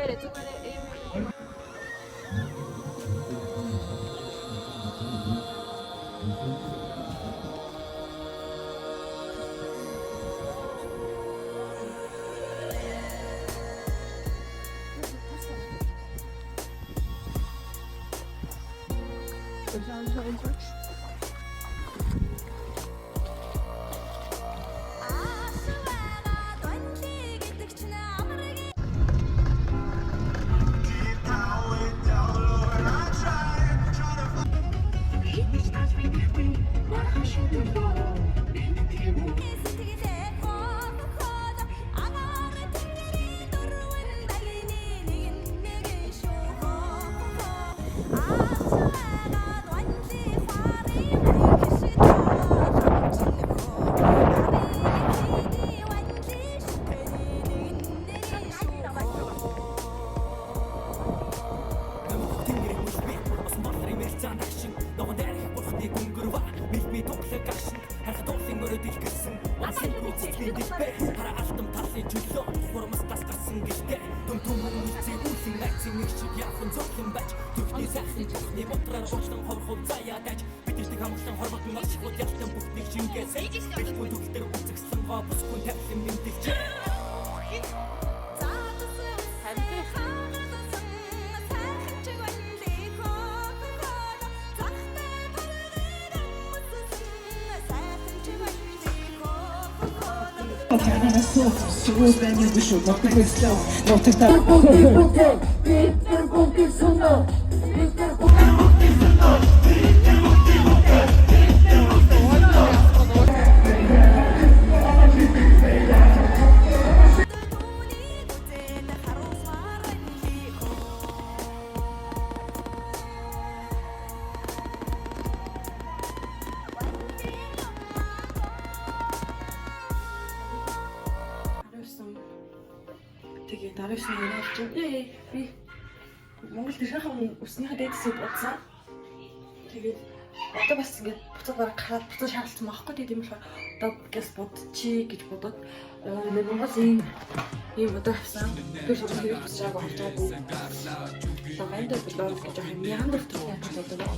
зүгээр. Тэгээ дараа нь явж чинь би Монгол тэрхүү өснийхээ дээдсээ бодсон. Тэгээд одоо бас ингээд буцаад гараад буцаад шаардсан байхгүй тийм болохоор одоо гэс бодчих гэж бодоод нэг Монголын ийм одоо авсан. Тэр шиг хэрэг буцааг авч байгаагүй. Одоо мандаа болоо гэж яг мянган дөртөг яаж бодоо.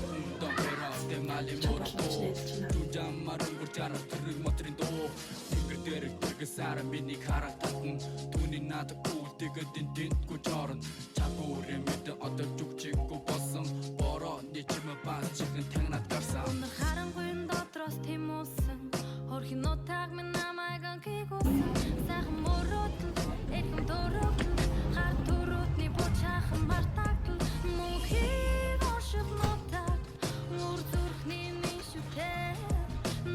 Сара миний харагдсан түүний надад үлдээгээд эндэнтгүй чорн чагуурын мэд одоо зүгчээгүй болсон бороо нэчмэ бац чихэн тагнаад гарсан харангүй дотроос тэмүүлсэн хорхин нутаг минь намайг анхигуусан сайхан мөрөөдөл эдгэн дөрөвдөл хар төрөтний бочаахан мартагдал мөнхийг ошиг нутаг мөр зүрхний мишүтэй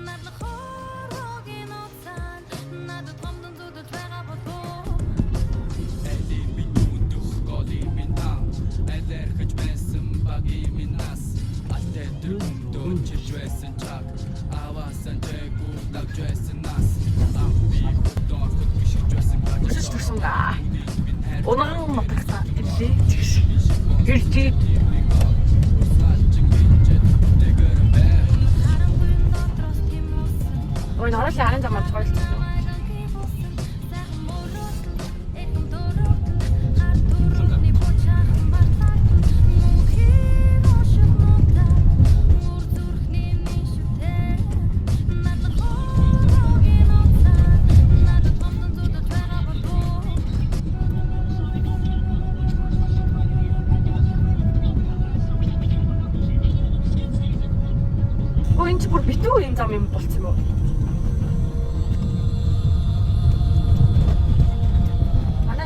надад хорвогийн оцан надад гомдон зүдэл байгаа болов эди би нүдх голи минь таа элэрхэж байсан баги минь нас атет өмдөө чижвэсэн чаг авасан тэгүү дагжвэсэн нас амби хөдөө хөт бишижвэсэн Өсөж төгсөнгөө. Унаан матагтаа хэлээ. Гэрчи ой нараас харин замаар цойлсон. Ой энэ ч бүр битүү юм зам юм болцсон юм уу?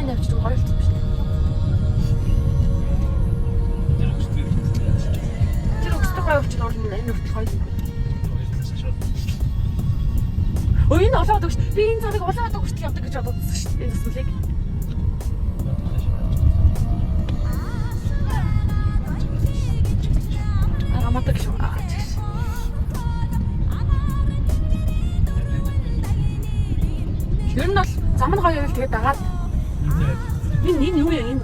Навч гоё болсон биш үү? Тэр өчтөр гоё болчих орно энэ өчтөр гоё юм. Ой энэ олоод өгч би энэ цагийг олоод өгч явдаг гэж бодсон шүү дээ энэ зүйлийг. Араматаг шүү. Ер нь бол зам нь гоё байвал тэгээд дагаад энэ юу юм?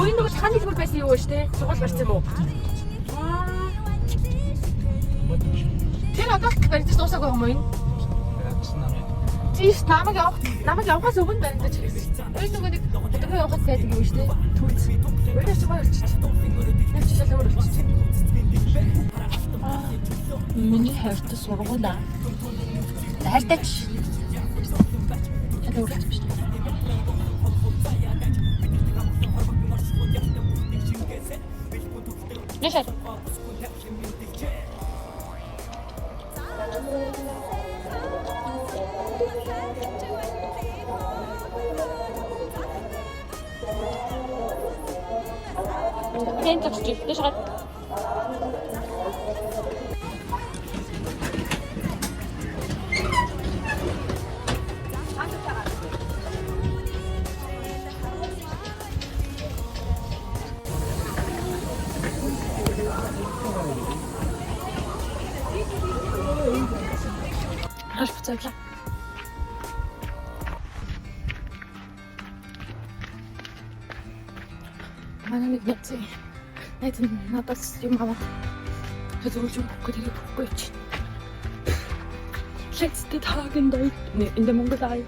Ой энэ нөгөө хааны хэлбэр байсан юу вэ штэ? Сугал барьсан юм уу? Тэр одоо барьж дуусаагүй юм уу энэ? тийш намайг явахаас өмнө баримтаж хэлсэн. Өөр нөгөө нэг өдөрөө явахад байдаг юм шүү дээ. Түүц. Өөрөөс ч болчихчих. Яг ч л өөр болчихчих. Миний хайртай сургуулаа. Хайртайч. Яг өөр болчихчих. Яшаа. Хэн ч яшаа. Хаш буцаглаа. Манай нэг яцээ. Найд надаас юм аваад хэзээ тэгээд бүггүй чи. Letzte Tage in Mongolei.